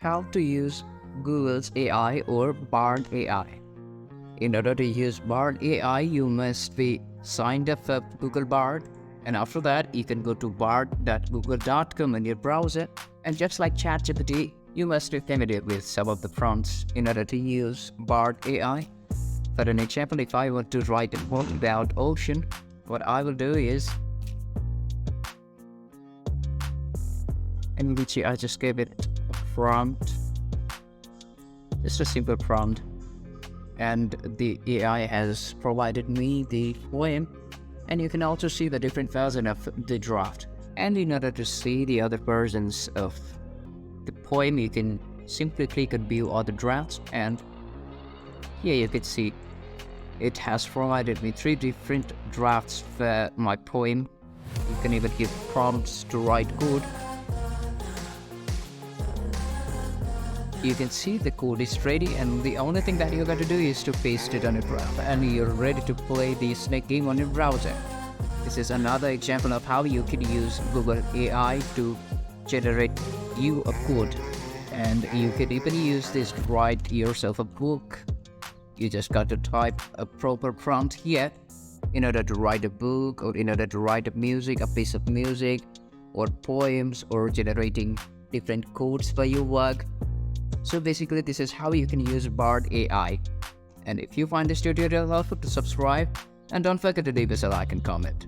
How to use Google's AI or Bard AI. In order to use Bard AI, you must be signed up for Google Bard, and after that, you can go to bard.google.com in your browser. And just like ChatGPT, you must be familiar with some of the prompts in order to use Bard AI. For an example, if I want to write a poem about ocean, what I will do is, in which I just gave it a prompt, just a simple prompt, and the AI has provided me the poem, and you can also see the different version of the draft. And in order to see the other versions of the poem, you can simply click on view other drafts, and here you can see it has provided me 3 different drafts for my poem. You can even give prompts to write code. You can see the code is ready, and the only thing that you got to do is to paste it on your browser, and you're ready to play the snake game on your browser. This is another example of how you can use Google AI to generate you a code, and you can even use this to write yourself a book. You just got to type a proper prompt here in order to write a book, or in order to write a piece of music, or poems, or generating different codes for your work. So basically, this is how you can use Bard AI. And if you find this tutorial helpful, to subscribe, and don't forget to leave us a like and comment.